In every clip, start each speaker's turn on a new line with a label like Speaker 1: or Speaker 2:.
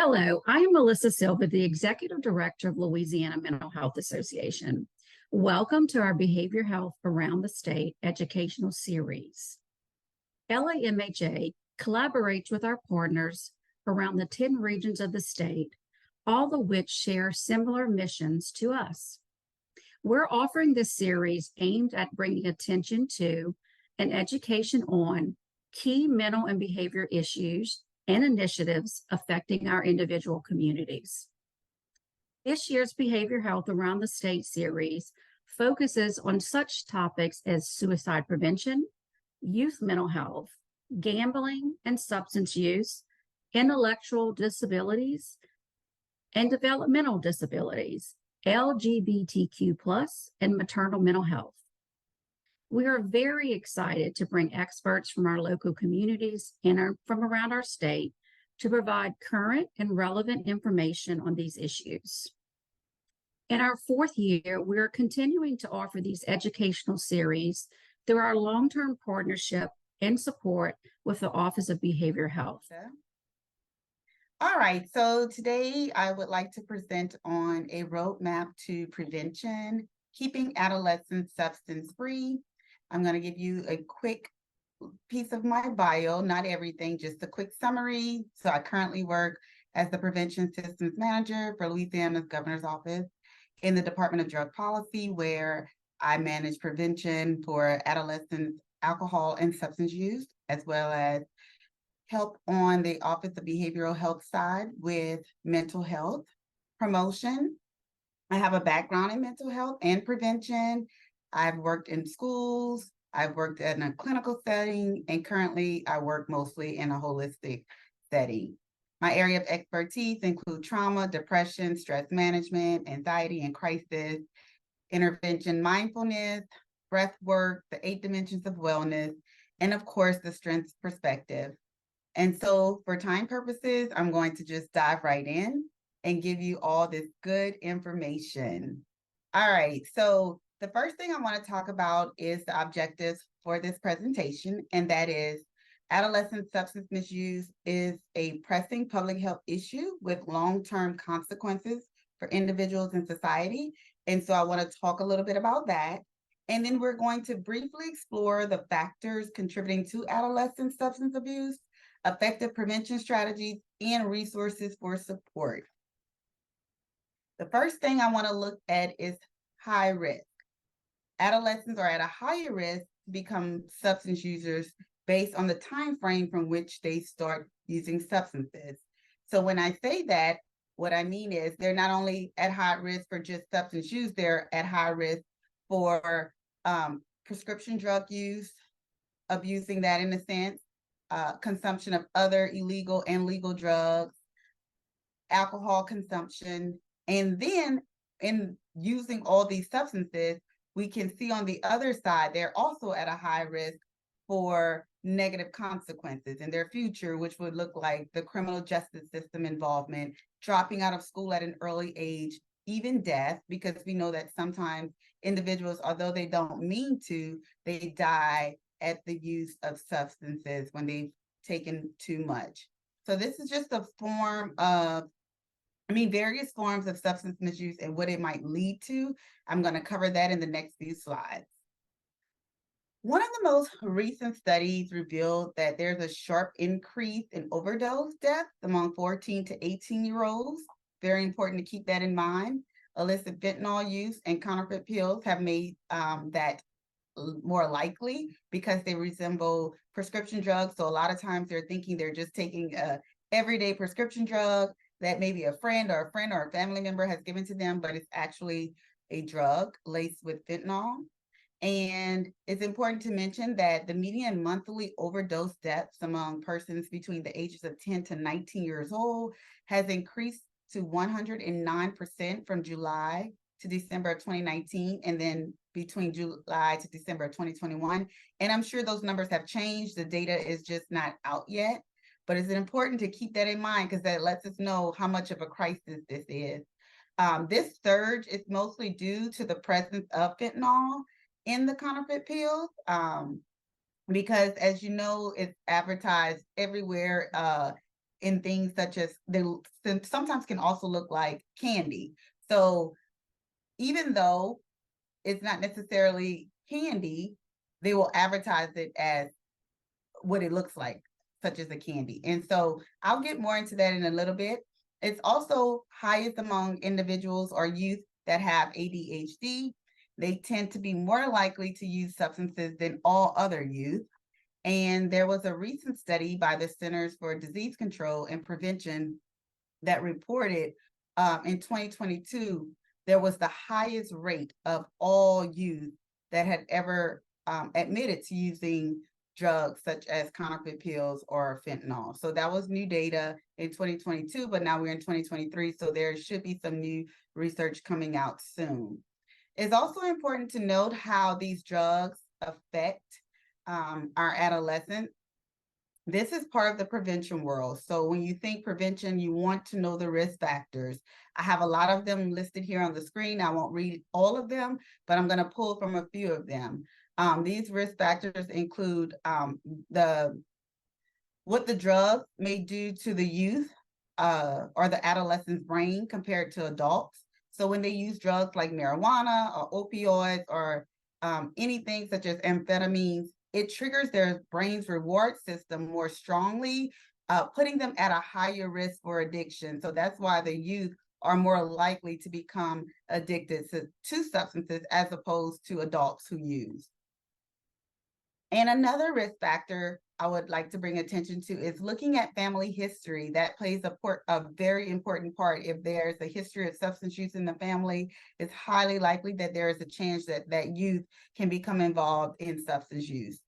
Speaker 1: Hello, I am Melissa Silva, the Executive Director of Louisiana Mental Health Association. Welcome to our Behavior Health Around the State educational series. LAMHA collaborates with our partners around the 10 regions of the state, all of which share similar missions to us. We're offering this series aimed at bringing attention to and education on key mental and behavior issues and initiatives affecting our individual communities. This year's Behavior Health Around the State series focuses on such topics as suicide prevention, youth mental health, gambling and substance use, intellectual disabilities, and developmental disabilities, LGBTQ+, and maternal mental health. We are very excited to bring experts from our local communities and from around our state to provide current and relevant information on these issues. In our fourth year, we are continuing to offer these educational series through our long-term partnership and support with the Office of Behavioral Health.
Speaker 2: All right, so today I would like to present on a roadmap to prevention, keeping adolescents substance-free. I'm going to give you a quick piece of my bio, not everything, just a quick summary. So I currently work as the Prevention Systems Manager for Louisiana's Governor's Office in the Department of Drug Policy, where I manage prevention for adolescent alcohol and substance use, as well as help on the Office of Behavioral Health side with mental health promotion. I have a background in mental health and prevention. I've worked in schools, I've worked in a clinical setting, and currently I work mostly in a holistic setting. My area of expertise include trauma, depression, stress management, anxiety and crisis, intervention, mindfulness, breath work, the 8 dimensions of wellness, and of course, the strengths perspective. And so for time purposes, I'm going to just dive right in and give you all this good information. All right, so the first thing I want to talk about is the objectives for this presentation, and that is adolescent substance misuse is a pressing public health issue with long-term consequences for individuals and society. And so I want to talk a little bit about that. And then we're going to briefly explore the factors contributing to adolescent substance abuse, effective prevention strategies, and resources for support. The first thing I want to look at is high risk. Adolescents are at a higher risk to become substance users based on the time frame from which they start using substances. So when I say that, what I mean is they're not only at high risk for just substance use, they're at high risk for prescription drug use, abusing that in a sense, consumption of other illegal and legal drugs, alcohol consumption, and then in using all these substances, we can see on the other side, they're also at a high risk for negative consequences in their future, which would look like the criminal justice system involvement, dropping out of school at an early age, even death, because we know that sometimes individuals, although they don't mean to, they die at the use of substances when they've taken too much. So this is just a form of various forms of substance misuse and what it might lead to. I'm going to cover that in the next few slides. One of the most recent studies revealed that there's a sharp increase in overdose deaths among 14 to 18-year-olds. Very important to keep that in mind. Illicit fentanyl use and counterfeit pills have made that more likely because they resemble prescription drugs. So a lot of times they're thinking they're just taking a everyday prescription drug that maybe a friend or a family member has given to them, but it's actually a drug laced with fentanyl. And it's important to mention that the median monthly overdose deaths among persons between the ages of 10 to 19 years old has increased to 109% from July to December of 2019, and then between July to December of 2021. And I'm sure those numbers have changed. The data is just not out yet. But it's important to keep that in mind because that lets us know how much of a crisis this is. This surge is mostly due to the presence of fentanyl in the counterfeit pills, because as you know, it's advertised everywhere in things such as they sometimes can also look like candy. So even though it's not necessarily candy, they will advertise it as what it looks like, such as a candy. And so I'll get more into that in a little bit. It's also highest among individuals or youth that have ADHD. They tend to be more likely to use substances than all other youth. And there was a recent study by the Centers for Disease Control and Prevention that reported in 2022, there was the highest rate of all youth that had ever admitted to using drugs such as counterfeit pills or fentanyl. So that was new data in 2022, but now we're in 2023, so there should be some new research coming out soon. It's also important to note how these drugs affect our adolescents. This is part of the prevention world. So when you think prevention, you want to know the risk factors. I have a lot of them listed here on the screen. I won't read all of them, but I'm going to pull from a few of them. These risk factors include what the drug may do to the youth or the adolescent's brain compared to adults. So when they use drugs like marijuana or opioids or anything such as amphetamines, it triggers their brain's reward system more strongly, putting them at a higher risk for addiction. So that's why the youth are more likely to become addicted to substances as opposed to adults who use. And another risk factor I would like to bring attention to is looking at family history. That plays a very important part. If there's a history of substance use in the family, it's highly likely that there is a chance that that youth can become involved in substance use.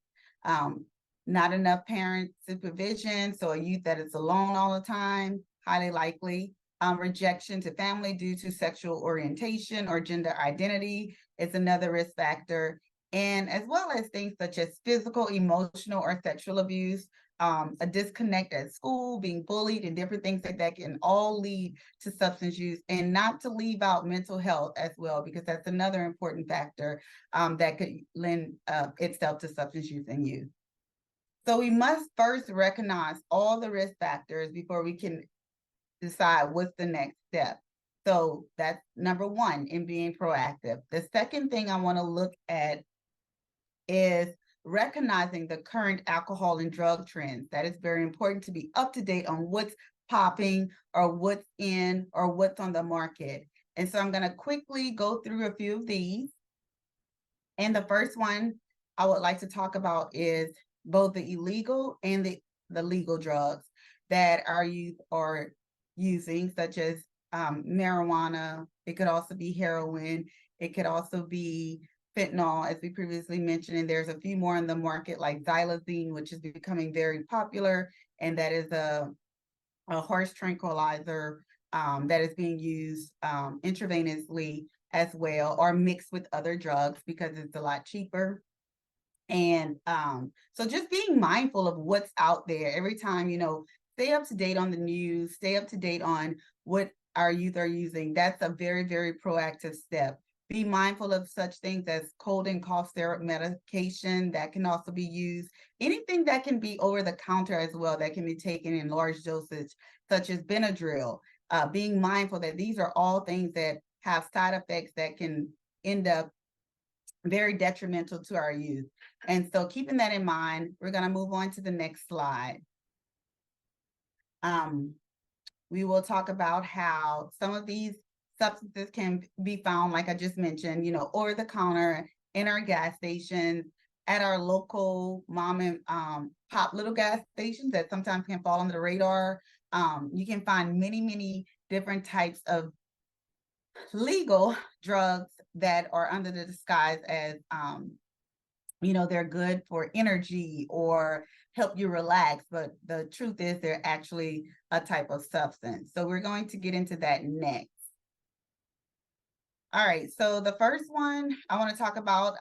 Speaker 2: Not enough parent supervision, so a youth that is alone all the time, highly likely. Rejection to family due to sexual orientation or gender identity is another risk factor. And as well as things such as physical, emotional, or sexual abuse, a disconnect at school, being bullied, and different things like that can all lead to substance use. And not to leave out mental health as well, because that's another important factor that could lend itself to substance use in youth. So we must first recognize all the risk factors before we can decide what's the next step. So that's number one in being proactive. The second thing I want to look at is recognizing the current alcohol and drug trends. That is very important to be up to date on what's popping or what's in or what's on the market. And so I'm going to quickly go through a few of these. And the first one I would like to talk about is both the illegal and the legal drugs that our youth are using, such as marijuana. It could also be heroin. It could also be fentanyl, as we previously mentioned, and there's a few more in the market like xylazine, which is becoming very popular, and that is a horse tranquilizer that is being used intravenously as well, or mixed with other drugs because it's a lot cheaper. And so just being mindful of what's out there every time, stay up to date on the news, stay up to date on what our youth are using. That's a very, very proactive step. Be mindful of such things as cold and cough syrup medication that can also be used. Anything that can be over the counter as well that can be taken in large dosage, such as Benadryl. Being mindful that these are all things that have side effects that can end up very detrimental to our youth. And so keeping that in mind, we're going to move on to the next slide. We will talk about how some of these substances can be found, like I just mentioned, over the counter, in our gas stations, at our local mom and pop little gas stations that sometimes can fall under the radar. You can find many, many different types of legal drugs that are under the disguise as, they're good for energy or help you relax, but the truth is they're actually a type of substance. So we're going to get into that next. All right, so the first one I want to talk about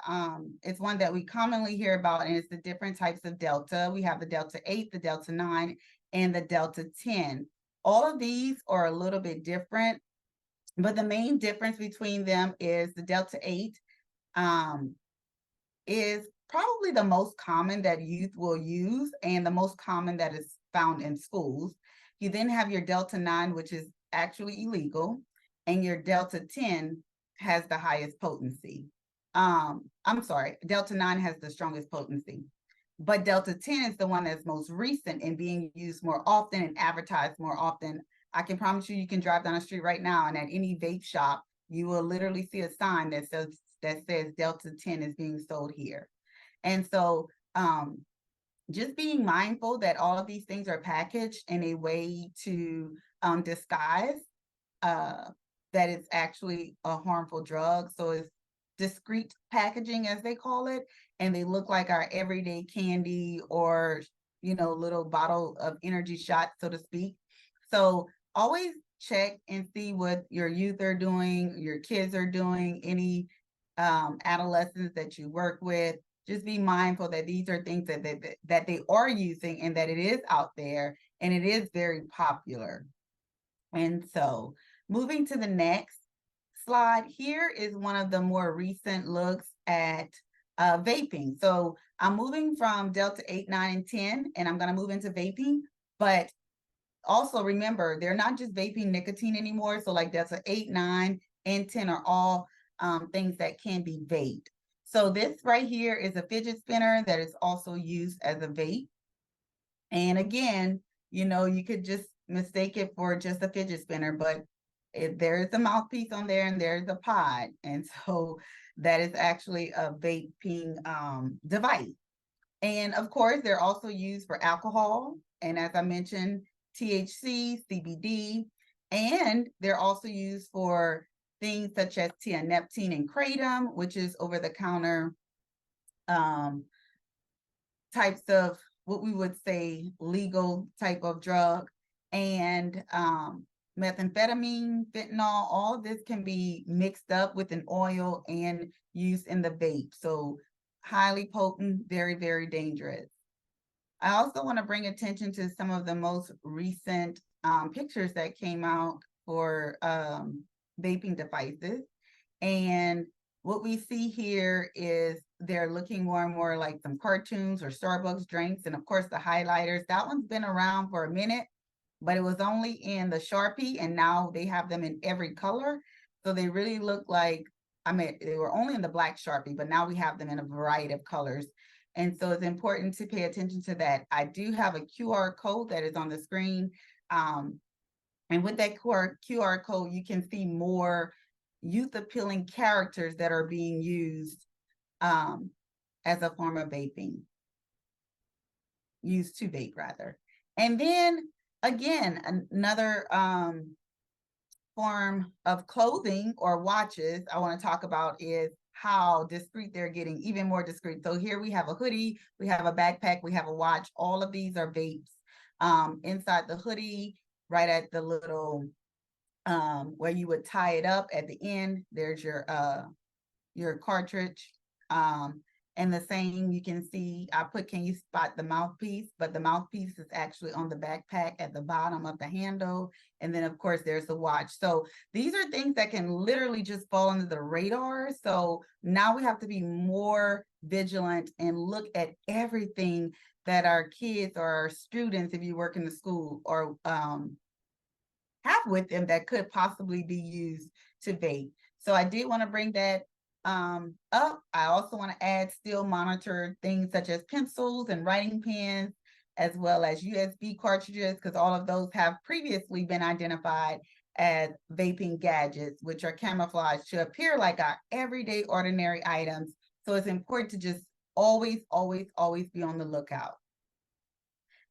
Speaker 2: is one that we commonly hear about, and it's the different types of Delta. We have the Delta 8, the Delta 9, and the Delta 10. All of these are a little bit different, but the main difference between them is the Delta 8 is probably the most common that youth will use and the most common that is found in schools. You then have your Delta 9, which is actually illegal, and your Delta 10 has the highest potency. I'm sorry, Delta 9 has the strongest potency, but Delta 10 is the one that's most recent and being used more often and advertised more often. I can promise you, you can drive down the street right now, and at any vape shop, you will literally see a sign that says Delta 10 is being sold here. And so just being mindful that all of these things are packaged in a way to disguise that it's actually a harmful drug. So it's discreet packaging, as they call it, and they look like our everyday candy or, you know, little bottle of energy shots, so to speak. So always check and see what your youth are doing, your kids are doing, any adolescents that you work with. Just be mindful that these are things that they are using and that it is out there and it is very popular. And so moving to the next slide, here is one of the more recent looks at vaping. So I'm moving from Delta 8, 9, and 10, and I'm going to move into vaping. But also remember, they're not just vaping nicotine anymore. So like Delta 8, 9, and 10 are all things that can be vaped. So this right here is a fidget spinner that is also used as a vape. And again, you know, you could just mistake it for just a fidget spinner, but there's a mouthpiece on there and there's a pod. And so that is actually a vaping device. And of course, they're also used for alcohol. And as I mentioned, THC, CBD, and they're also used for things such as tianeptine and kratom, which is over-the-counter types of what we would say legal type of drug, and methamphetamine, fentanyl, all of this can be mixed up with an oil and used in the vape. So highly potent, very, very dangerous. I also want to bring attention to some of the most recent pictures that came out for vaping devices. And what we see here is they're looking more and more like some cartoons or Starbucks drinks. And of course, the highlighters, that one's been around for a minute, but it was only in the Sharpie, and now they have them in every color. So they really look like, I mean, they were only in the black Sharpie, but now we have them in a variety of colors. And so it's important to pay attention to that. I do have a QR code that is on the screen. And with that QR code, you can see more youth appealing characters that are being used as a form of vaping, used to vape rather. And then again, another form of clothing or watches I want to talk about is how discreet they're getting, even more discreet. So here we have a hoodie, we have a backpack, we have a watch. All of these are vapes. Inside the hoodie, right at the little where you would tie it up at the end, there's your cartridge. And the same, you can see, I put, can you spot the mouthpiece? But the mouthpiece is actually on the backpack at the bottom of the handle. And then of course there's the watch. So these are things that can literally just fall under the radar. So now we have to be more vigilant and look at everything that our kids or our students, if you work in the school, or have with them that could possibly be used to vape. So I did want to bring that up. I also want to add still monitor things such as pencils and writing pens, as well as USB cartridges, because all of those have previously been identified as vaping gadgets, which are camouflaged to appear like our everyday ordinary items. So it's important to just always, always, always be on the lookout.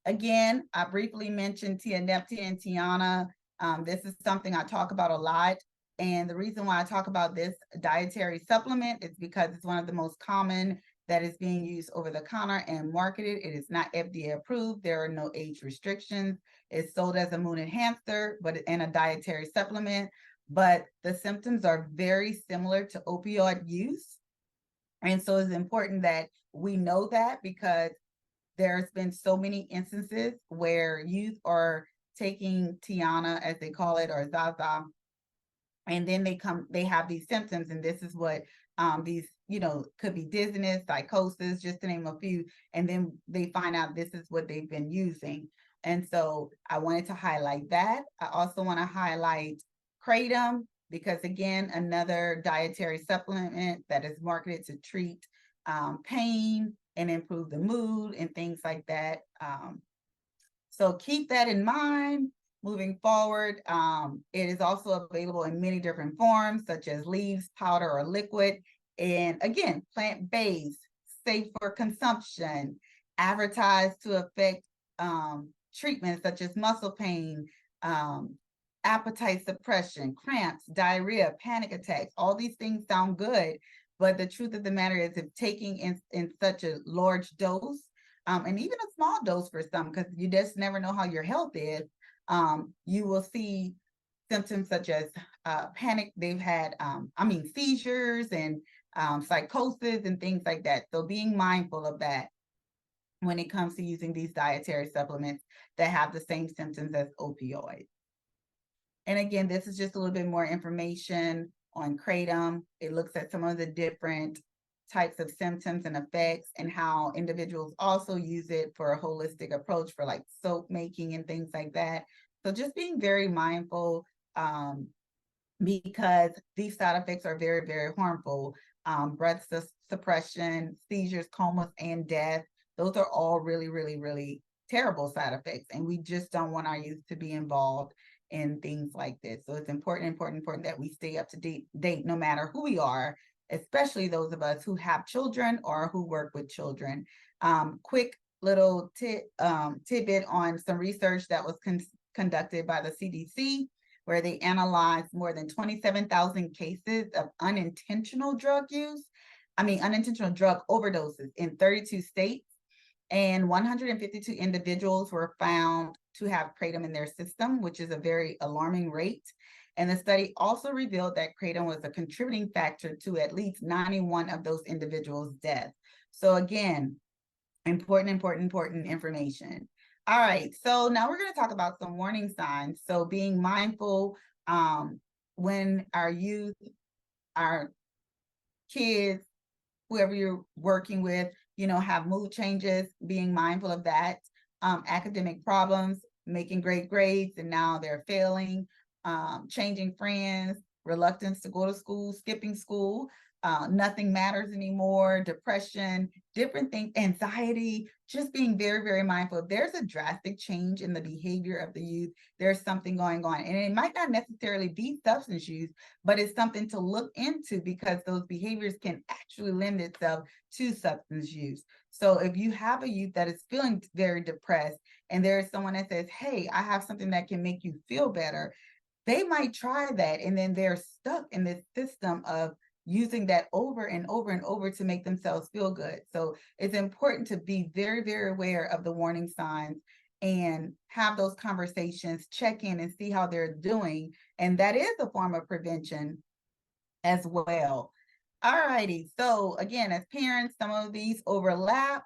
Speaker 2: Again, I briefly mentioned tianeptine and Tiana. This is something I talk about a lot. And the reason why I talk about this dietary supplement is because it's one of the most common that is being used over the counter and marketed. It is not FDA approved. There are no age restrictions. It's sold as a mood enhancer, and a dietary supplement. But the symptoms are very similar to opioid use. And so it's important that we know that, because there's been so many instances where youth are taking Tiana, as they call it, or Zaza, and then they have these symptoms, and this is what these, could be dizziness, psychosis, just to name a few, and then they find out this is what they've been using. And so I wanted to highlight that. I also want to highlight kratom, because again, another dietary supplement that is marketed to treat pain and improve the mood and things like that. So keep that in mind moving forward. It is also available in many different forms, such as leaves, powder, or liquid. And again, plant-based, safe for consumption, advertised to affect treatments such as muscle pain, appetite suppression, cramps, diarrhea, panic attacks. All these things sound good, but the truth of the matter is, if taking in such a large dose, and even a small dose for some, because you just never know how your health is, you will see symptoms such as panic. They've had, seizures and psychosis and things like that. So being mindful of that when it comes to using these dietary supplements that have the same symptoms as opioids. And again, this is just a little bit more information on kratom. It looks at some of the different types of symptoms and effects, and how individuals also use it for a holistic approach for like soap making and things like that. So just being very mindful, because these side effects are very, very harmful. Breath suppression, seizures, comas, and death. Those are all really, really, really terrible side effects. And we just don't want our youth to be involved in things like this. So it's important that we stay up to date no matter who we are, especially those of us who have children or who work with children. Quick little tidbit on some research that was conducted by the CDC, where they analyzed more than 27,000 cases of unintentional drug overdoses in 32 states. And 152 individuals were found to have kratom in their system, which is a very alarming rate. And the study also revealed that kratom was a contributing factor to at least 91 of those individuals' deaths. So again, important information. All right, so now we're going to talk about some warning signs. So being mindful when our youth, our kids, whoever you're working with, have mood changes, being mindful of that. Academic problems, making great grades and now they're failing, changing friends, reluctance to go to school, skipping school, nothing matters anymore, depression, different things, anxiety, just being very, very mindful. If there's a drastic change in the behavior of the youth, there's something going on. And it might not necessarily be substance use, but it's something to look into, because those behaviors can actually lend itself to substance use. So if you have a youth that is feeling very depressed and there is someone that says, hey, I have something that can make you feel better, they might try that, and then they're stuck in this system of using that over and over and over to make themselves feel good. So it's important to be very, very aware of the warning signs and have those conversations, check in and see how they're doing. And that is a form of prevention as well. All righty. So again, as parents, some of these overlap.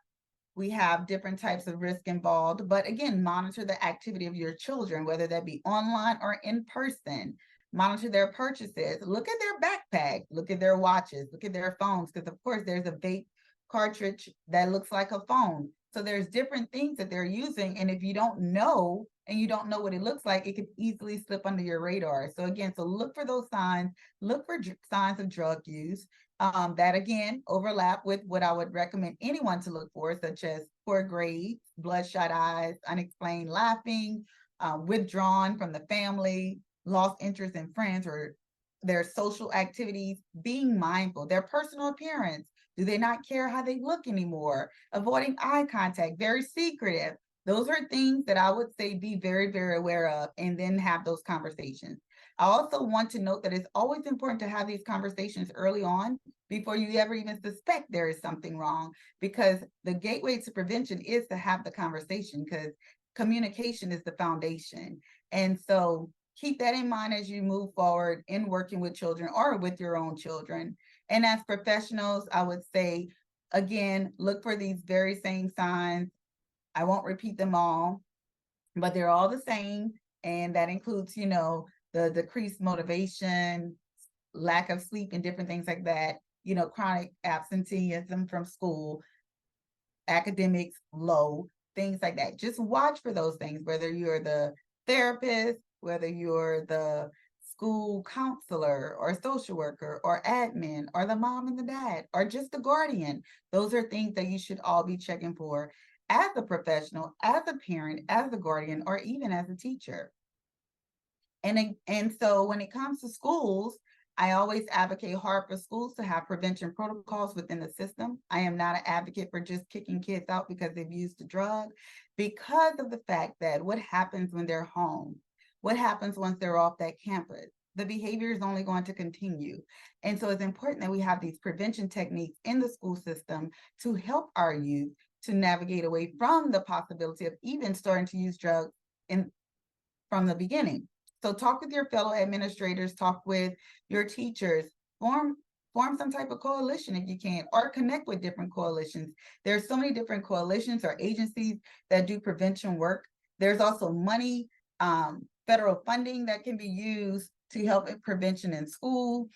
Speaker 2: We have different types of risk involved, but again, monitor the activity of your children, whether that be online or in person. Monitor their purchases. Look at their backpack, look at their watches, look at their phones, because of course there's a vape cartridge that looks like a phone. So there's different things that they're using, and if you don't know and you don't know what it looks like, it could easily slip under your radar. So again, so look for those signs, look for signs of drug use. That again overlap with what I would recommend anyone to look for, such as poor grades, bloodshot eyes, unexplained laughing, withdrawn from the family, lost interest in friends or their social activities, being mindful, their personal appearance. Do they not care how they look anymore? Avoiding eye contact, very secretive. Those are things that I would say be very, very aware of, and then have those conversations. I also want to note that it's always important to have these conversations early on before you ever even suspect there is something wrong, because the gateway to prevention is to have the conversation, because communication is the foundation. And so keep that in mind as you move forward in working with children or with your own children. And as professionals, I would say, again, look for these very same signs. I won't repeat them all, but they're all the same. And that includes, the decreased motivation, lack of sleep, and different things like that, chronic absenteeism from school, academics low, things like that. Just watch for those things, whether you're the therapist, whether you're the school counselor or social worker or admin or the mom and the dad or just the guardian. Those are things that you should all be checking for as a professional, as a parent, as a guardian, or even as a teacher. And so when it comes to schools, I always advocate hard for schools to have prevention protocols within the system. I am not an advocate for just kicking kids out because they've used a drug, because of the fact that what happens when they're home, what happens once they're off that campus, the behavior is only going to continue. And so it's important that we have these prevention techniques in the school system to help our youth to navigate away from the possibility of even starting to use drugs from the beginning. So talk with your fellow administrators, talk with your teachers, form some type of coalition if you can, or connect with different coalitions. There's so many different coalitions or agencies that do prevention work. There's also money, federal funding that can be used to help in prevention in school.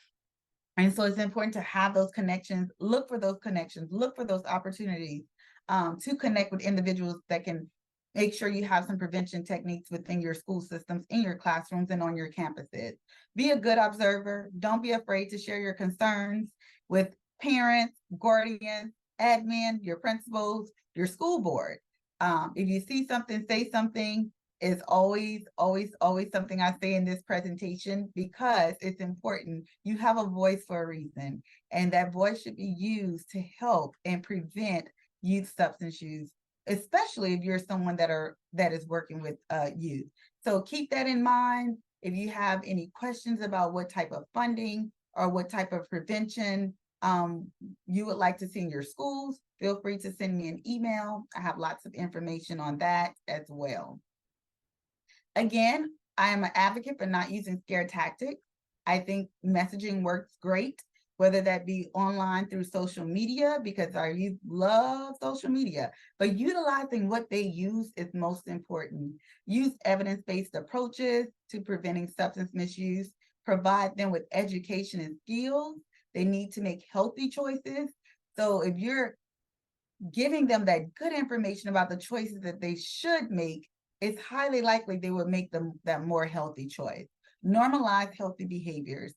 Speaker 2: And so it's important to have those connections, look for those connections, look for those opportunities to connect with individuals that can make sure you have some prevention techniques within your school systems, in your classrooms, and on your campuses. Be a good observer. Don't be afraid to share your concerns with parents, guardians, admin, your principals, your school board. If you see something, say something. Is always something I say in this presentation, because it's important. You have a voice for a reason, and that voice should be used to help and prevent youth substance use, especially if you're someone that is working with youth. So keep that in mind. If you have any questions about what type of funding or what type of prevention you would like to see in your schools, feel free to send me an email. I have lots of information on that as well. Again, I am an advocate for not using scare tactics. I think messaging works great, whether that be online through social media, because our youth love social media, but utilizing what they use is most important. Use evidence-based approaches to preventing substance misuse, provide them with education and skills. They need to make healthy choices. So if you're giving them that good information about the choices that they should make, it's highly likely they would make that more healthy choice. Normalize healthy behaviors.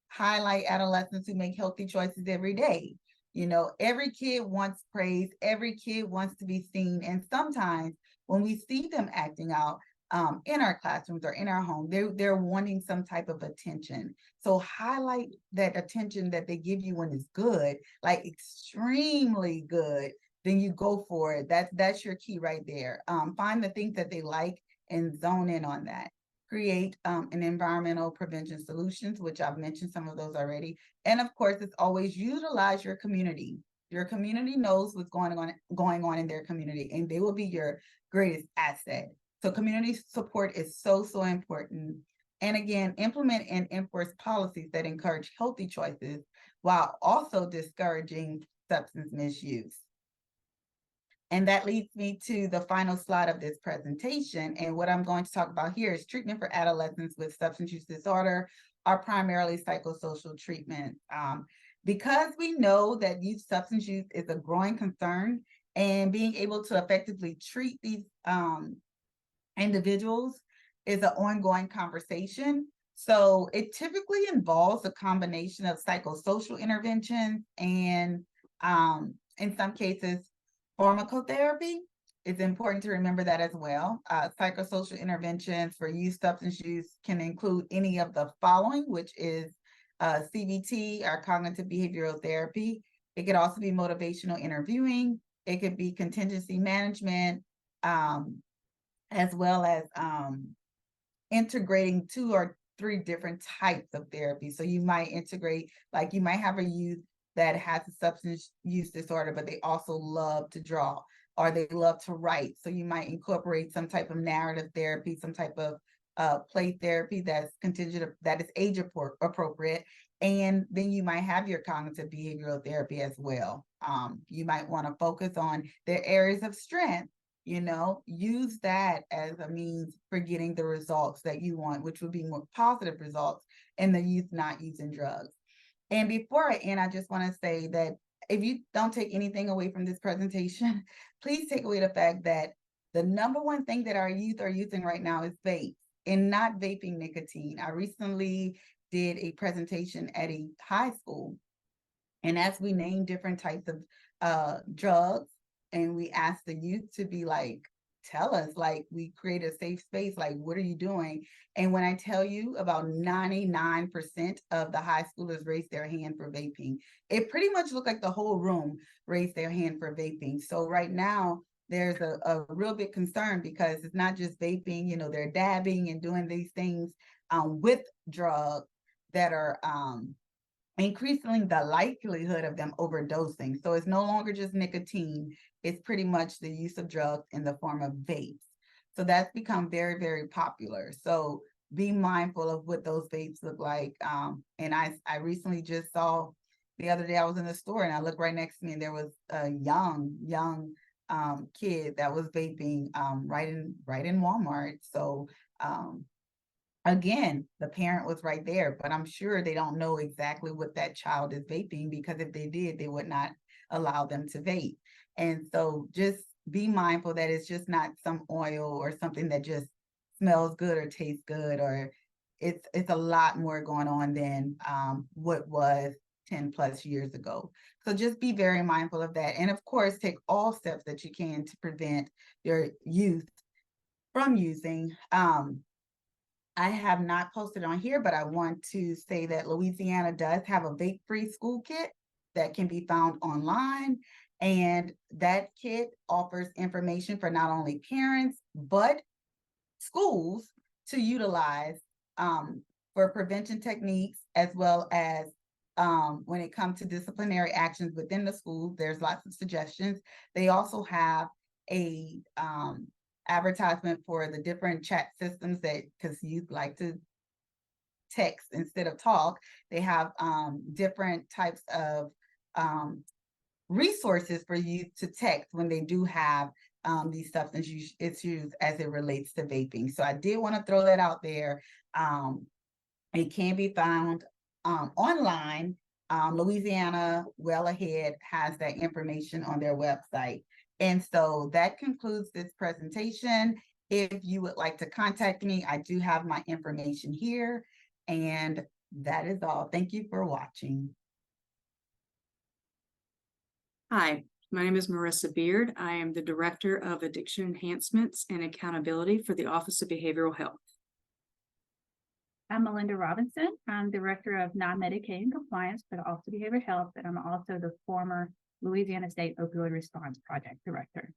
Speaker 2: Highlight adolescents who make healthy choices every day. You know, every kid wants praise. Every kid wants to be seen. And sometimes when we see them acting out in our classrooms or in our home, they're wanting some type of attention. So highlight that attention that they give you when it's good, like extremely good. Then you go for it. That's your key right there. Find the things that they like and zone in on that. Create an environmental prevention solutions, which I've mentioned some of those already. And of course, it's always utilize your community. Your community knows what's going on in their community, and they will be your greatest asset. So community support is so important. And again, implement and enforce policies that encourage healthy choices while also discouraging substance misuse. And that leads me to the final slide of this presentation. And what I'm going to talk about here is treatment for adolescents with substance use disorder, are primarily psychosocial treatment. Because we know that youth substance use is a growing concern, and being able to effectively treat these individuals is an ongoing conversation. So it typically involves a combination of psychosocial interventions and in some cases, pharmacotherapy. It's important to remember that as well. Psychosocial interventions for youth substance use can include any of the following, which is CBT, or cognitive behavioral therapy. It could also be motivational interviewing. It could be contingency management, as well as integrating 2 or 3 different types of therapy. So you might integrate, like you might have a youth that has a substance use disorder, but they also love to draw or they love to write. So you might incorporate some type of narrative therapy, some type of play therapy that's contingent, that is age appropriate. And then you might have your cognitive behavioral therapy as well. You might want to focus on their areas of strength, you know, use that as a means for getting the results that you want, which would be more positive results in the youth not using drugs. And before I end, I just want to say that if you don't take anything away from this presentation, please take away the fact that the number one thing that our youth are using right now is vapes, and not vaping nicotine. I recently did a presentation at a high school, and as we named different types of drugs, and we asked the youth to be like, tell us, like, we create a safe space, like, what are you doing? And when I tell you, about 99% of the high schoolers raised their hand for vaping. It pretty much looked like the whole room raised their hand for vaping. So right now, there's a real big concern, because it's not just vaping, you know, they're dabbing and doing these things with drugs that are increasing the likelihood of them overdosing. So it's no longer just nicotine, it's pretty much the use of drugs in the form of vapes. So that's become very, very popular. So be mindful of what those vapes look like. And I recently just saw, the other day I was in the store and I looked right next to me, and there was a young kid that was vaping right in Walmart. So again, the parent was right there, but I'm sure they don't know exactly what that child is vaping, because if they did, they would not allow them to vape. And so just be mindful that it's just not some oil or something that just smells good or tastes good, or it's a lot more going on than what was 10 plus years ago. So just be very mindful of that. And of course, take all steps that you can to prevent your youth from using. I have not posted on here, but I want to say that Louisiana does have a vape-free school kit that can be found online. And that kit offers information for not only parents, but schools to utilize for prevention techniques, as well as when it comes to disciplinary actions within the schools. There's lots of suggestions. They also have a advertisement for the different chat systems, that, because youth like to text instead of talk, they have different types of resources for youth to text when they do have these substance use issues as it relates to vaping. So I did want to throw that out there. It can be found online. Louisiana Well Ahead has that information on their website. And so that concludes this presentation. If you would like to contact me, I do have my information here. And that is all. Thank you for watching.
Speaker 3: Hi, my name is Marissa Beard. I am the Director of Addiction Enhancements and Accountability for the Office of Behavioral Health.
Speaker 4: I'm Melinda Robinson. I'm Director of Non-Medicating Compliance for the Office of Behavioral Health, and I'm also the former Louisiana State Opioid Response Project Director.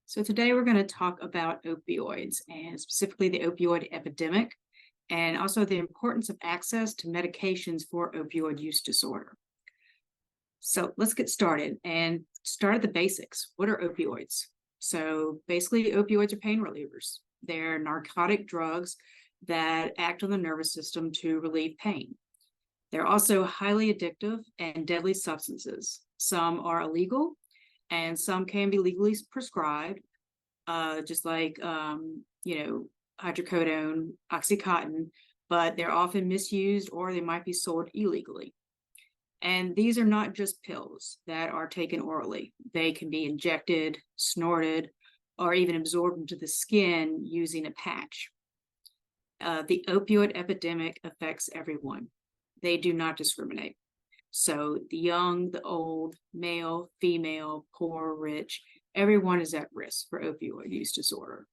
Speaker 3: So today we're going to talk about opioids, and specifically the opioid epidemic, and also the importance of access to medications for opioid use disorder. So let's get started and start at the basics. What are opioids? So basically, opioids are pain relievers. They're narcotic drugs that act on the nervous system to relieve pain. They're also highly addictive and deadly substances. Some are illegal and some can be legally prescribed, just like, hydrocodone, Oxycontin, but they're often misused or they might be sold illegally. And these are not just pills that are taken orally. They can be injected, snorted, or even absorbed into the skin using a patch. The opioid epidemic affects everyone. They do not discriminate. So the young, the old, male, female, poor, rich, everyone is at risk for opioid use disorder.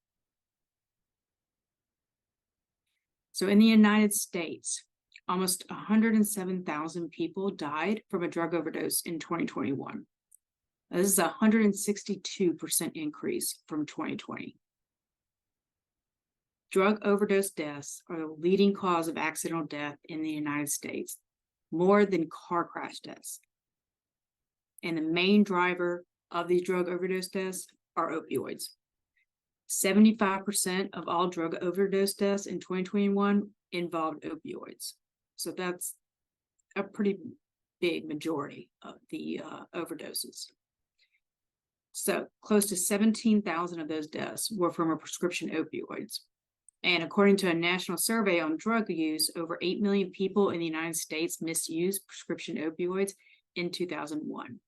Speaker 3: So in the United States, almost 107,000 people died from a drug overdose in 2021. This is a 162% increase from 2020. Drug overdose deaths are the leading cause of accidental death in the United States, more than car crash deaths. And the main driver of these drug overdose deaths are opioids. 75% of all drug overdose deaths in 2021 involved opioids. So that's a pretty big majority of the overdoses. So close to 17,000 of those deaths were from a prescription opioids. And according to a national survey on drug use, over 8 million people in the United States misused prescription opioids in 2001.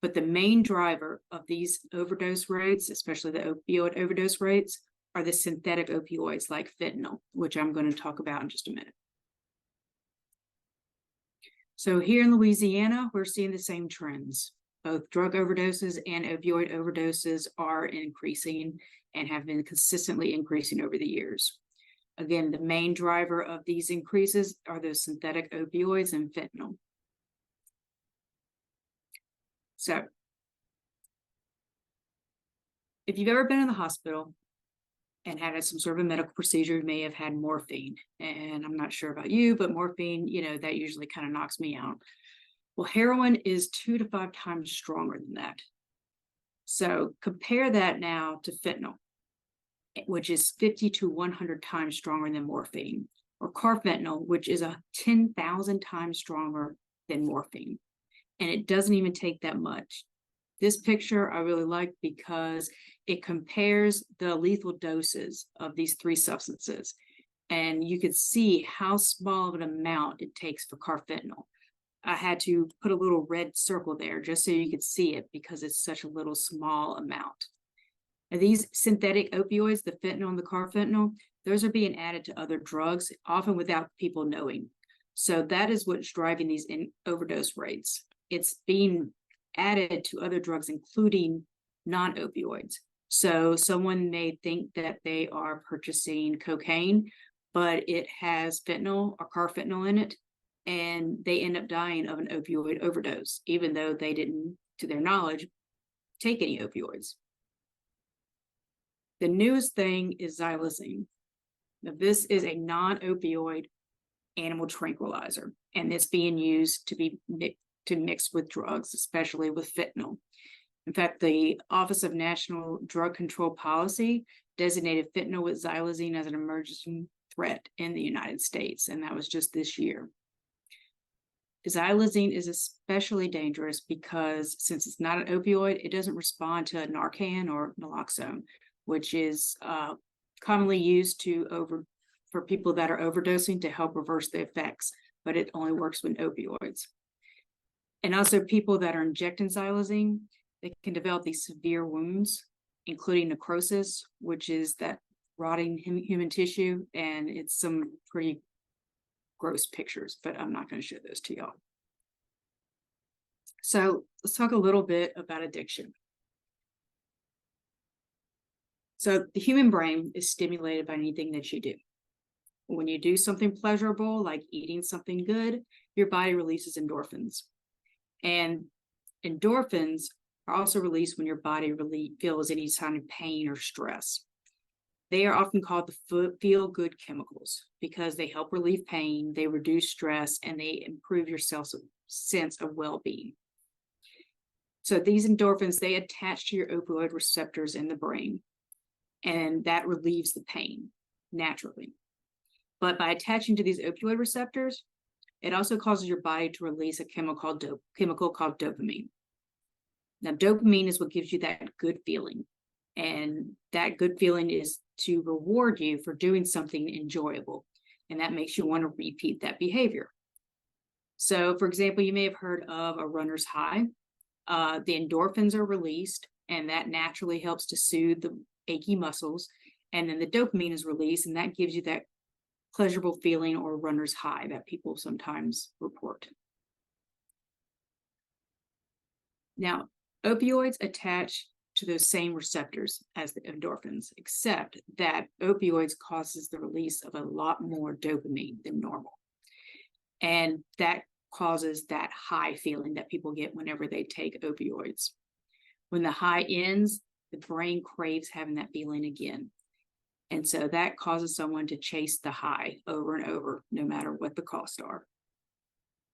Speaker 3: But the main driver of these overdose rates, especially the opioid overdose rates, are the synthetic opioids like fentanyl, which I'm going to talk about in just a minute. So here in Louisiana, we're seeing the same trends. Both drug overdoses and opioid overdoses are increasing and have been consistently increasing over the years. Again, the main driver of these increases are those synthetic opioids and fentanyl. So, if you've ever been in the hospital and had some sort of a medical procedure, you may have had morphine. And I'm not sure about you, but morphine, that usually kind of knocks me out. Well, heroin is 2 to 5 times stronger than that. So compare that now to fentanyl, which is 50 to 100 times stronger than morphine, or carfentanil, which is 10,000 times stronger than morphine. And it doesn't even take that much. This picture I really like because it compares the lethal doses of these 3 substances. And you could see how small of an amount it takes for carfentanil. I had to put a little red circle there just so you could see it because it's such a little small amount. Now, these synthetic opioids, the fentanyl and the carfentanil, those are being added to other drugs, often without people knowing. So that is what's driving these overdose rates. It's being added to other drugs, including non-opioids. So someone may think that they are purchasing cocaine, but it has fentanyl or carfentanil in it, and they end up dying of an opioid overdose, even though they didn't, to their knowledge, take any opioids. The newest thing is xylazine. Now, this is a non-opioid animal tranquilizer, and it's being used to mix with drugs, especially with fentanyl. In fact, the Office of National Drug Control Policy designated fentanyl with xylazine as an emerging threat in the United States, and that was just this year. Xylazine is especially dangerous because since it's not an opioid, it doesn't respond to Narcan or naloxone, which is commonly used for people that are overdosing to help reverse the effects, but it only works with opioids. And also people that are injecting xylazine, they can develop these severe wounds, including necrosis, which is that rotting human tissue, and it's some pretty gross pictures, but I'm not going to show those to y'all. So let's talk a little bit about addiction. So the human brain is stimulated by anything that you do. When you do something pleasurable, like eating something good, your body releases endorphins. And endorphins are also released when your body feels any kind of pain or stress. They are often called the feel-good chemicals because they help relieve pain, they reduce stress, and they improve your sense of well-being. So these endorphins, they attach to your opioid receptors in the brain, and that relieves the pain naturally. But by attaching to these opioid receptors, it also causes your body to release a chemical called dopamine. Now, dopamine is what gives you that good feeling. And that good feeling is to reward you for doing something enjoyable. And that makes you want to repeat that behavior. So, for example, you may have heard of a runner's high. The endorphins are released, and that naturally helps to soothe the achy muscles. And then the dopamine is released, and that gives you that pleasurable feeling or runner's high that people sometimes report. Now, opioids attach to those same receptors as the endorphins, except that opioids causes the release of a lot more dopamine than normal. And that causes that high feeling that people get whenever they take opioids. When the high ends, the brain craves having that feeling again. And so that causes someone to chase the high over and over, no matter what the costs are.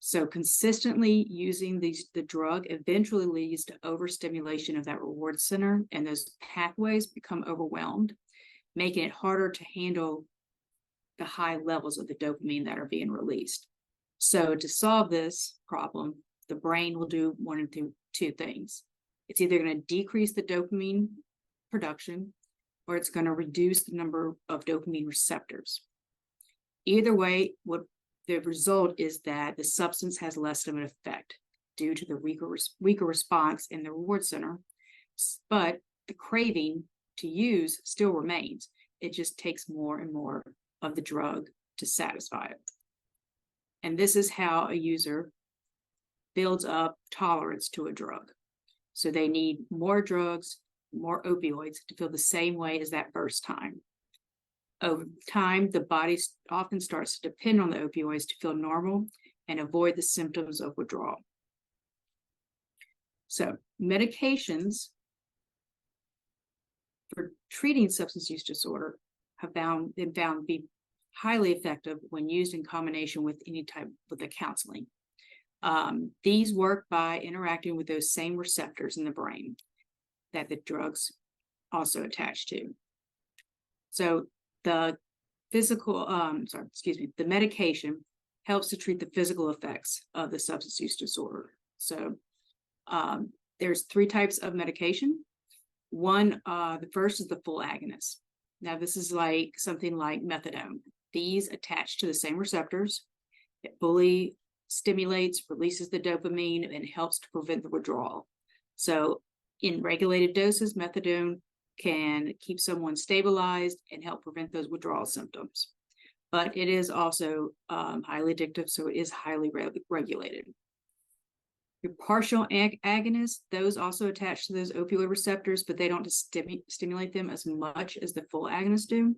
Speaker 3: So consistently using the drug eventually leads to overstimulation of that reward center, and those pathways become overwhelmed, making it harder to handle the high levels of the dopamine that are being released. So to solve this problem, the brain will do one of two things. It's either going to decrease the dopamine production, or it's going to reduce the number of dopamine receptors. Either way, what the result is that the substance has less of an effect. due to the weaker response in the reward center, but the craving to use still remains. It just takes more and more of the drug to satisfy it. And this is how a user builds up tolerance to a drug. So they need more drugs, more opioids to feel the same way as that first time. Over time, the body often starts to depend on the opioids to feel normal and avoid the symptoms of withdrawal. So medications for treating substance use disorder have been found to be highly effective when used in combination with any type of the counseling. These work by interacting with those same receptors in the brain that the drugs also attach to. So the the medication helps to treat the physical effects of the substance use disorder. So there's 3 types of medication. One, the first is the full agonist. Now this is like something like methadone. These attach to the same receptors. It fully stimulates, releases the dopamine, and helps to prevent the withdrawal. So in regulated doses, methadone can keep someone stabilized and help prevent those withdrawal symptoms. But it is also highly addictive, so it is highly regulated. Your partial agonists, those also attach to those opioid receptors, but they don't stimulate them as much as the full agonists do.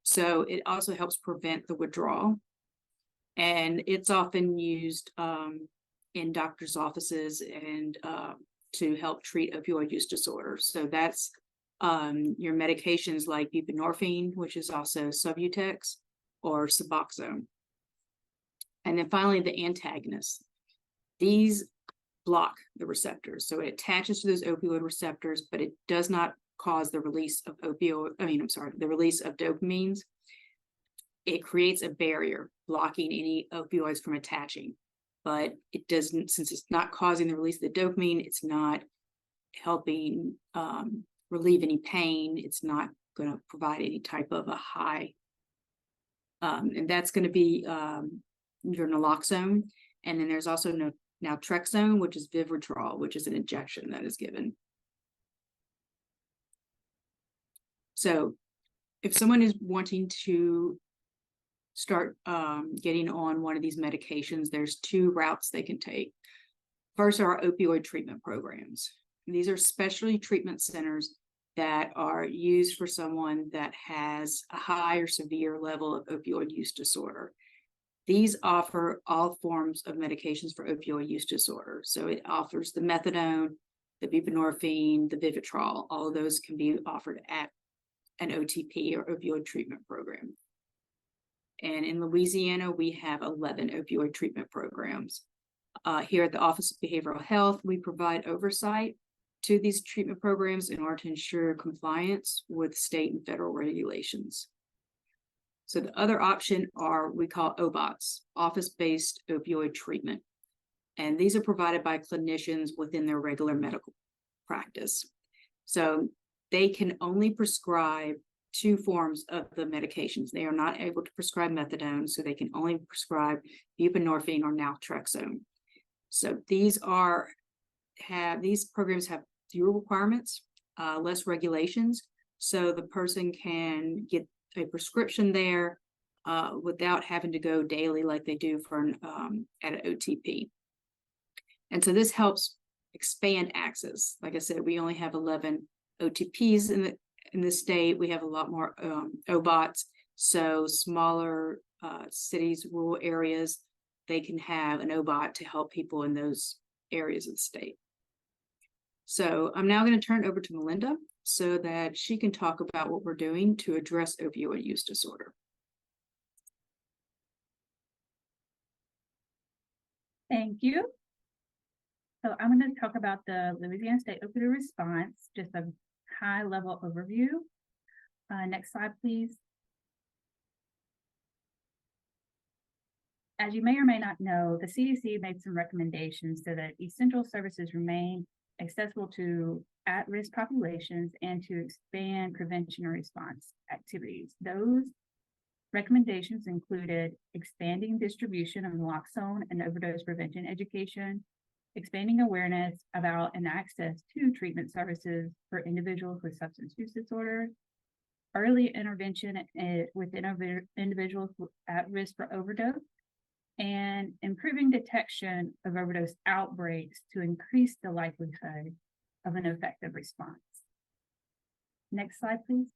Speaker 3: So it also helps prevent the withdrawal. And it's often used in doctors' offices and to help treat opioid use disorder. So that's your medications like buprenorphine, which is also Subutex, or Suboxone. And then finally, the antagonists. These block the receptors. So it attaches to those opioid receptors, but it does not cause the release of the release of dopamines. It creates a barrier blocking any opioids from attaching, but it doesn't, since it's not causing the release of the dopamine, it's not helping relieve any pain. It's not going to provide any type of a high. And that's going to be your naloxone. And then there's also naltrexone, which is Vivitrol, which is an injection that is given. So if someone is wanting to start getting on one of these medications, there's 2 routes they can take. First are opioid treatment programs. These are specialty treatment centers that are used for someone that has a high or severe level of opioid use disorder. These offer all forms of medications for opioid use disorder. So it offers the methadone, the buprenorphine, the Vivitrol. All of those can be offered at an OTP, or opioid treatment program. And in Louisiana, we have 11 opioid treatment programs. Here at the Office of Behavioral Health, we provide oversight to these treatment programs in order to ensure compliance with state and federal regulations. So the other option are we call OBOTs, office-based opioid treatment. And these are provided by clinicians within their regular medical practice. So they can only prescribe 2 forms of the medications. They are not able to prescribe methadone, so they can only prescribe buprenorphine or naltrexone. So these programs have fewer requirements, less regulations, so the person can get a prescription there without having to go daily like they do for at an OTP. And so this helps expand access. Like I said, we only have 11 OTPs in the state. We have a lot more OBOTs. So smaller cities, rural areas, they can have an OBOT to help people in those areas of the state. So I'm now going to turn it over to Melinda so that she can talk about what we're doing to address opioid use disorder.
Speaker 4: Thank you. So I'm going to talk about the Louisiana State Opioid Response, just a high-level overview. Next slide, please. As you may or may not know, the CDC made some recommendations so that essential services remain accessible to at-risk populations and to expand prevention and response activities. Those recommendations included expanding distribution of naloxone and overdose prevention education, expanding awareness about and access to treatment services for individuals with substance use disorders, early intervention with individuals at risk for overdose, and improving detection of overdose outbreaks to increase the likelihood of an effective response. Next slide, please.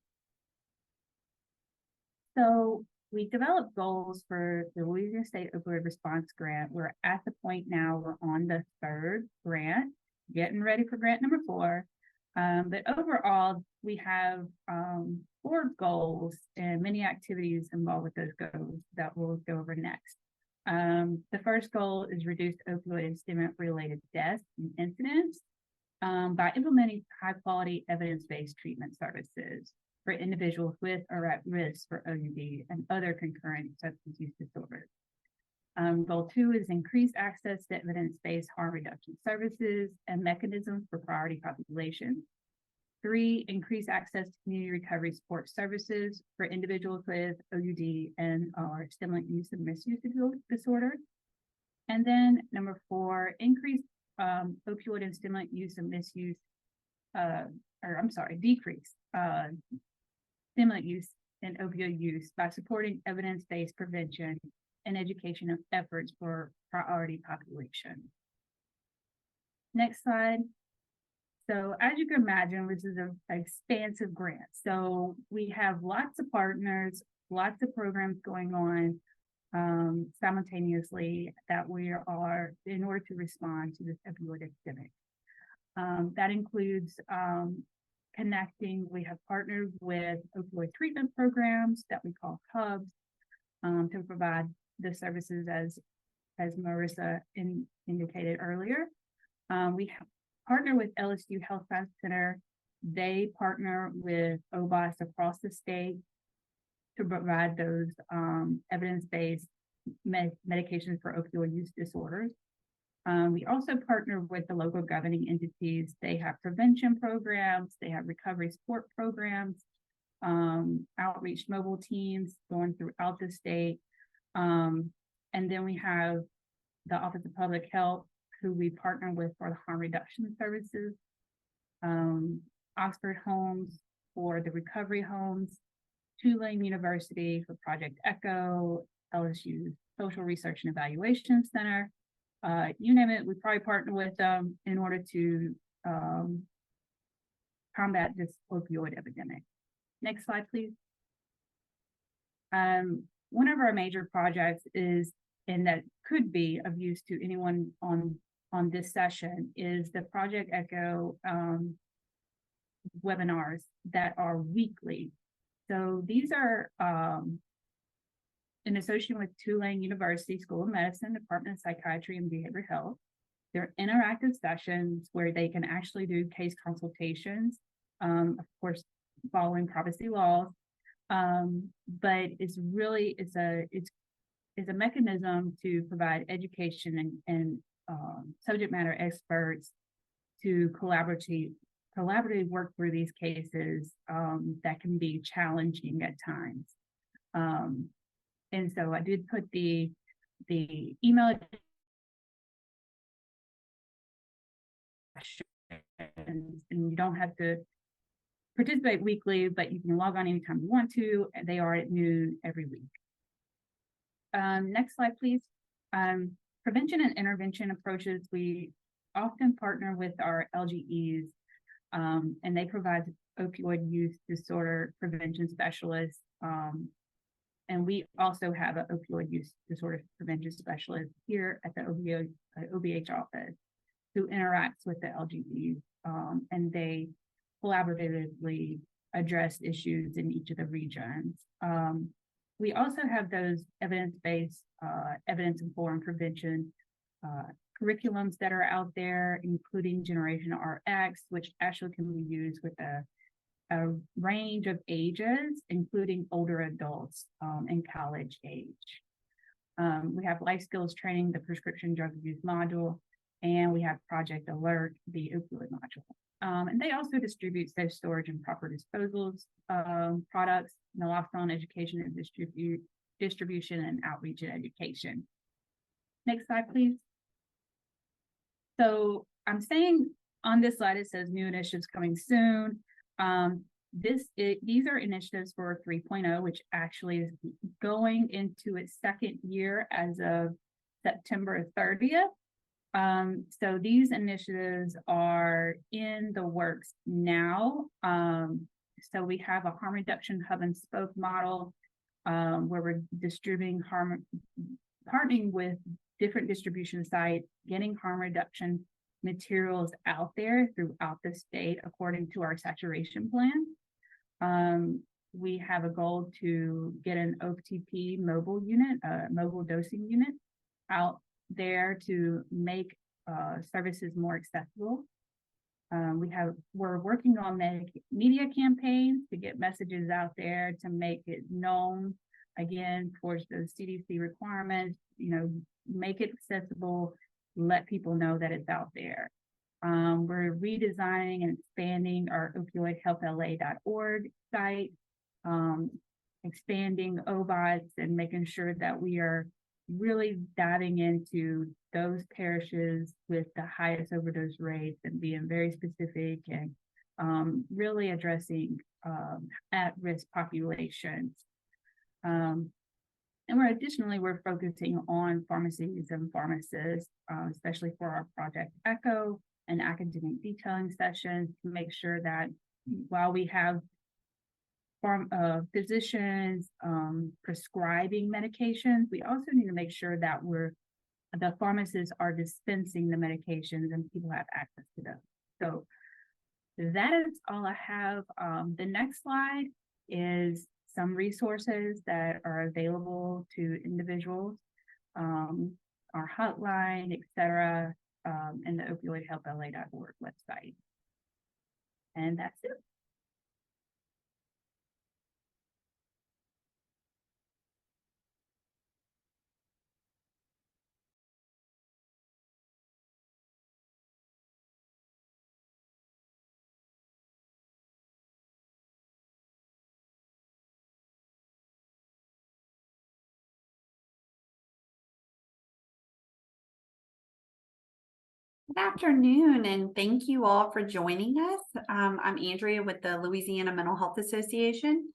Speaker 4: So we developed goals for the Louisiana State Opioid Response Grant. We're at the point now, we're on the third grant, getting ready for grant number 4. But overall, we have 4 goals and many activities involved with those goals that we'll go over next. The first goal is reduce opioid and stimulant-related deaths and incidents by implementing high-quality evidence-based treatment services for individuals with or at risk for OUD and other concurrent substance use disorders. Goal 2 is increase access to evidence-based harm reduction services and mechanisms for priority populations. 3, increase access to community recovery support services for individuals with OUD and or stimulant use and misuse disorders. And then number 4, increase opioid and stimulant use and misuse, decrease stimulant use and opioid use by supporting evidence-based prevention and education of efforts for priority population. Next slide. So as you can imagine, this is an expansive grant. So we have lots of partners, lots of programs going on simultaneously that we are in order to respond to this opioid epidemic. That includes connecting. We have partnered with opioid treatment programs that we call hubs to provide the services as Marissa indicated earlier. We have partner with LSU Health Science Center. They partner with OBOS across the state to provide those evidence-based medications for opioid use disorders. We also partner with the local governing entities. They have prevention programs, they have recovery support programs, outreach mobile teams going throughout the state. And then we have the Office of Public Health, who we partner with for the harm reduction services, Oxford Homes for the recovery homes, Tulane University for Project ECHO, LSU Social Research and Evaluation Center. You name it, we probably partner with them in order to combat this opioid epidemic. Next slide, please. One of our major projects is, and that could be of use to anyone on this session, is the Project ECHO webinars that are weekly. So these are in association with Tulane University School of Medicine, Department of Psychiatry and Behavioral Health. They're interactive sessions where they can actually do case consultations, of course, following privacy laws. But it's really, it's a mechanism to provide education and subject matter experts to collaboratively work through these cases that can be challenging at times. And so I did put the email and you don't have to participate weekly, but you can log on anytime you want to. And they are at noon every week. Next slide, please. Prevention and intervention approaches. We often partner with our LGEs, and they provide opioid use disorder prevention specialists. And we also have an opioid use disorder prevention specialist here at the OBH office who interacts with the LGEs, and they collaboratively address issues in each of the regions. We also have those evidence-based, evidence-informed prevention curriculums that are out there, including Generation RX, which actually can be used with a range of ages, including older adults and college age. We have life skills training, the prescription drug abuse module, and we have Project Alert, the opioid module. And they also distribute safe storage and proper disposals products, naloxone education and distribution and outreach and education. Next slide, please. So I'm saying on this slide, it says new initiatives coming soon. These are initiatives for 3.0, which actually is going into its second year as of September 30th. So these initiatives are in the works now. So we have a harm reduction hub and spoke model, where we're partnering with different distribution sites, getting harm reduction materials out there throughout the state according to our saturation plan. We have a goal to get an OTP mobile unit, mobile dosing unit out there to make services more accessible. We're working on media campaigns to get messages out there to make it known, again, towards the CDC requirements, make it accessible, let people know that it's out there. We're redesigning and expanding our opioidhealthla.org site, expanding OBOTs and making sure that we are really diving into those parishes with the highest overdose rates and being very specific and really addressing at-risk populations. And we're focusing on pharmacies and pharmacists, especially for our Project ECHO and academic detailing sessions, to make sure that while we have physicians prescribing medications, we also need to make sure that the pharmacists are dispensing the medications and people have access to them. So that is all I have. The next slide is some resources that are available to individuals, our hotline, etc., and the opioidhealthla.org website. And that's it.
Speaker 5: Good afternoon, and thank you all for joining us. I'm Andrea with the Louisiana Mental Health Association.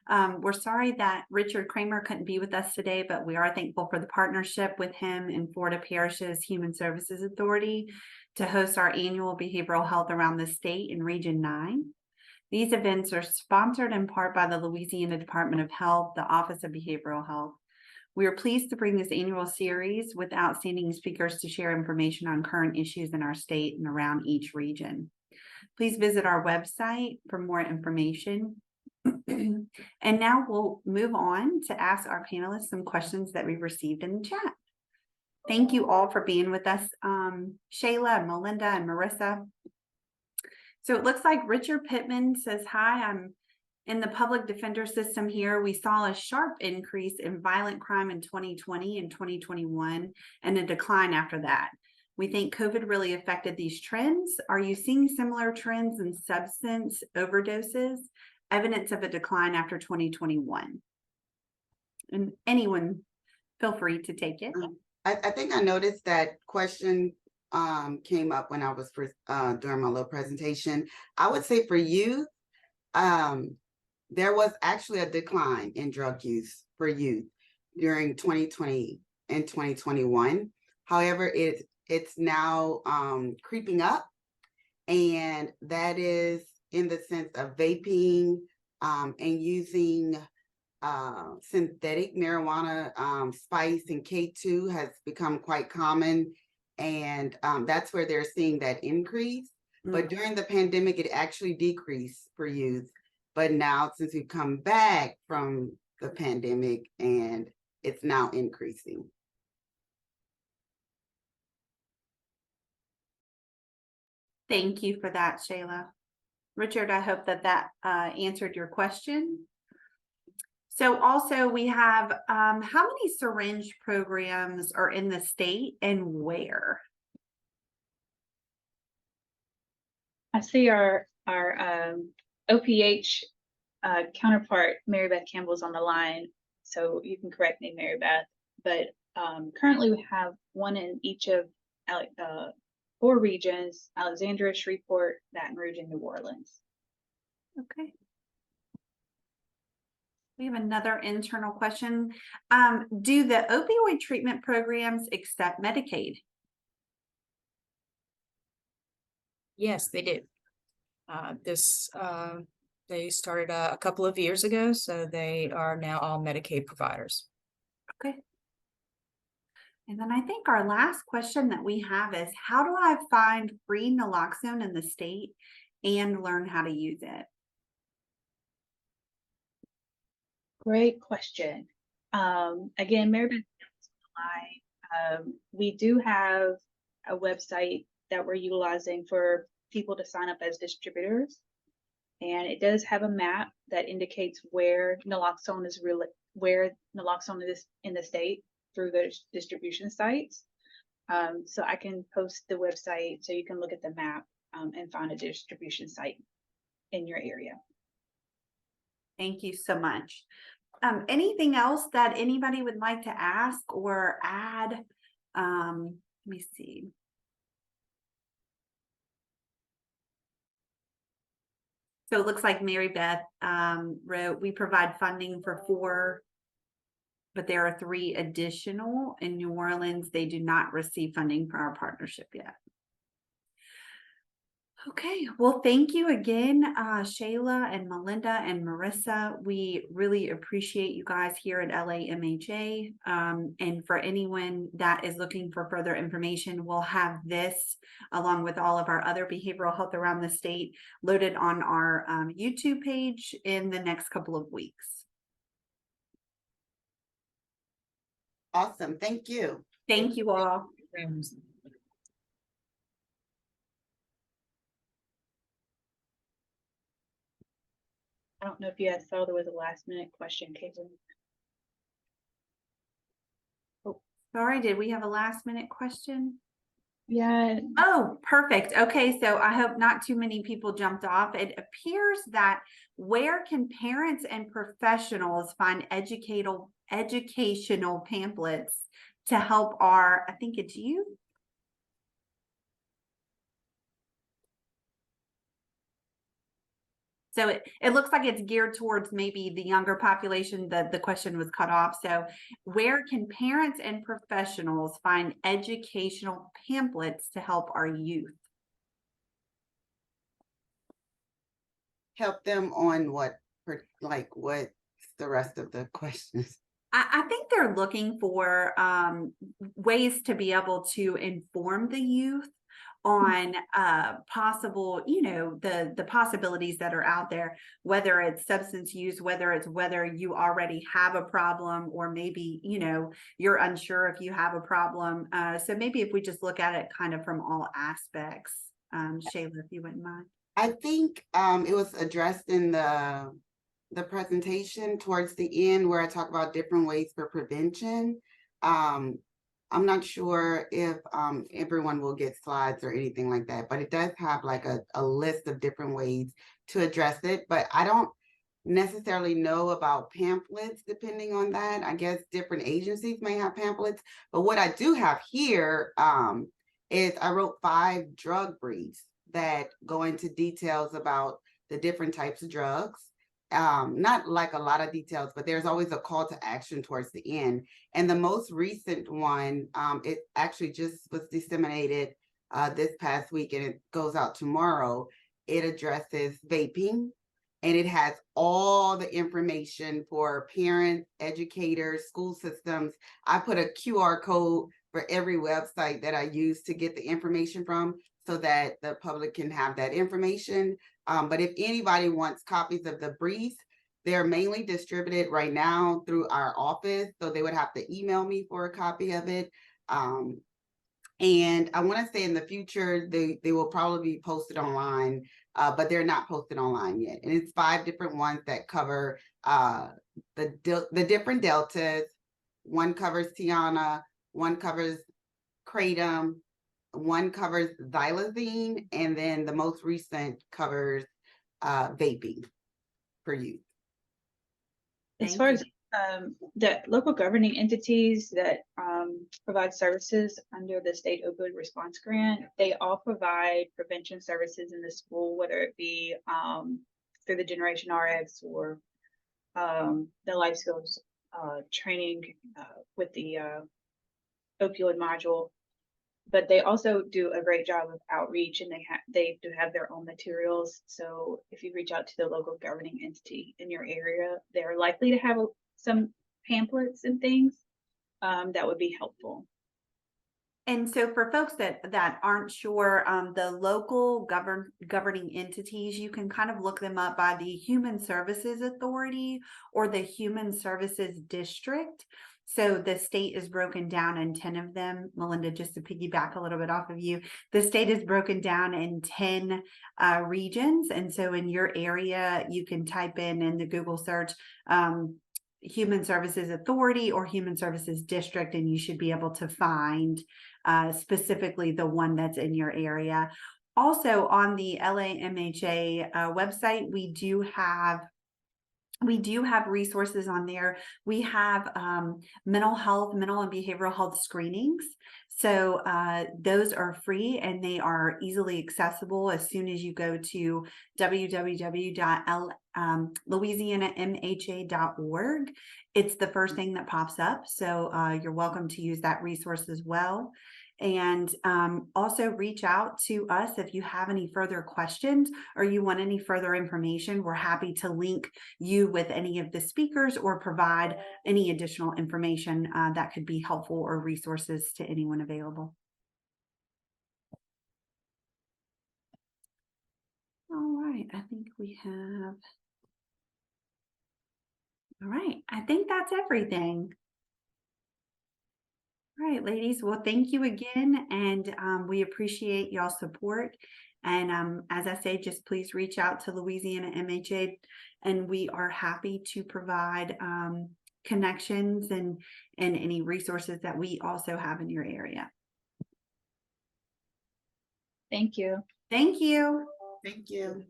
Speaker 5: We're sorry that Richard Kramer couldn't be with us today, but we are thankful for the partnership with him and Florida Parishes Human Services Authority to host our annual behavioral health around the state in Region 9. These events are sponsored in part by the Louisiana Department of Health, the Office of Behavioral Health. We are pleased to bring this annual series with outstanding speakers to share information on current issues in our state and around each region. Please visit our website for more information. And now we'll move on to ask our panelists some questions that we received in the chat. Thank you all for being with us, Shayla, Melinda, and Marissa. So it looks like Richard Pittman says, hi, I'm in the public defender system here. We saw a sharp increase in violent crime in 2020 and 2021 and a decline after that. We think COVID really affected these trends. Are you seeing similar trends in substance overdoses? Evidence of a decline after 2021? And anyone, feel free to take it.
Speaker 2: I think I noticed that question came up when I was during my little presentation. I would say for youth, there was actually a decline in drug use for youth during 2020 and 2021. However, it's now creeping up, and that is in the sense of vaping and using synthetic marijuana, spice and K2 has become quite common, and that's where they're seeing that increase. But during the pandemic, it actually decreased for youth. But now, since we've come back from the pandemic, and it's now increasing.
Speaker 5: Thank you for that, Shayla. Richard, I hope that answered your question. So also we have, how many syringe programs are in the state and where?
Speaker 6: I see our OPH counterpart, Mary Beth Campbell's on the line, so you can correct me, Mary Beth, but currently we have one in each of 4 regions: Alexandria, Shreveport, Baton Rouge, and New Orleans.
Speaker 5: Okay. We have another internal question. Do the opioid treatment programs accept Medicaid?
Speaker 7: Yes, they do. They started a couple of years ago, so they are now all Medicaid providers.
Speaker 5: Okay. And then I think our last question that we have is, how do I find free naloxone in the state and learn how to use it?
Speaker 6: Great question. Again, Mary Beth we do have a website that we're utilizing for people to sign up as distributors. And it does have a map that indicates where naloxone is in the state through the distribution sites. So I can post the website so you can look at the map and find a distribution site in your area.
Speaker 5: Thank you so much. Anything else that anybody would like to ask or add? Let me see. So it looks like Mary Beth wrote, we provide funding for 4, but there are 3 additional in New Orleans. They do not receive funding for our partnership yet. Okay, well, thank you again, Shayla and Melinda and Marissa. We really appreciate you guys here at LAMHA. And for anyone that is looking for further information, we'll have this along with all of our other behavioral health around the state loaded on our YouTube page in the next couple of weeks.
Speaker 2: Awesome. Thank you.
Speaker 5: Thank you all.
Speaker 6: I don't know if you guys saw there was a last minute question, Caitlin.
Speaker 5: Oh, sorry, did we have a last minute question?
Speaker 6: Yeah.
Speaker 5: Oh, perfect. Okay, so I hope not too many people jumped off. It appears that where can parents and professionals find educational pamphlets to help our, I think it's you? So it looks like it's geared towards maybe the younger population. The question was cut off. So where can parents and professionals find educational pamphlets to help our youth?
Speaker 2: Help them on what, what's the rest of the questions?
Speaker 5: I think they're looking for ways to be able to inform the youth on possible, the possibilities that are out there, whether it's substance use, whether you already have a problem, or maybe, you're unsure if you have a problem. So maybe if we just look at it kind of from all aspects, Shayla, if you wouldn't mind.
Speaker 2: I think it was addressed in the presentation towards the end where I talk about different ways for prevention. I'm not sure if everyone will get slides or anything like that, but it does have like a list of different ways to address it. But I don't necessarily know about pamphlets depending on that. I guess different agencies may have pamphlets, but what I do have here is I wrote 5 drug briefs that go into details about the different types of drugs. Not like a lot of details, but there's always a call to action towards the end. And the most recent one, it actually just was disseminated this past week, and it goes out tomorrow. It addresses vaping, and it has all the information for parents, educators, school systems. I put a QR code for every website that I use to get the information from, so that the public can have that information. But if anybody wants copies of the briefs, they're mainly distributed right now through our office. So they would have to email me for a copy of it. And I want to say in the future, they will probably be posted online, but they're not posted online yet. And it's 5 different ones that cover the different deltas. One covers Tiana, one covers Kratom, one covers xylazine, and then the most recent covers vaping for youth.
Speaker 6: As far as The local governing entities that provide services under the state opioid response grant, they all provide prevention services in the school, whether it be through the Generation RX or the life skills training with the opioid module. But they also do a great job of outreach, and they do have their own materials. So if you reach out to the local governing entity in your area, they're likely to have some pamphlets and things that would be helpful.
Speaker 5: And so for folks that aren't sure, the local governing entities, you can kind of look them up by the Human Services Authority or the Human Services District. So the state is broken down in 10 of them. Melinda, just to piggyback a little bit off of you, the state is broken down in 10 regions. And so in your area, you can type in the Google search, Human Services Authority or Human Services District, and you should be able to find specifically the one that's in your area. Also on the LAMHA website, we do have resources on there. We have mental and behavioral health screenings. So those are free and they are easily accessible as soon as you go to www.louisianamha.org. It's the first thing that pops up. So you're welcome to use that resource as well. And also reach out to us if you have any further questions or you want any further information. We're happy to link you with any of the speakers or provide any additional information that could be helpful or resources to anyone available. All right, I think we have. All right, I think that's everything. All right, ladies. Well, thank you again. And we appreciate y'all's support. And as I say, just please reach out to Louisiana MHA and we are happy to provide connections and any resources that we also have in your area.
Speaker 6: Thank you.
Speaker 5: Thank you.
Speaker 2: Thank you.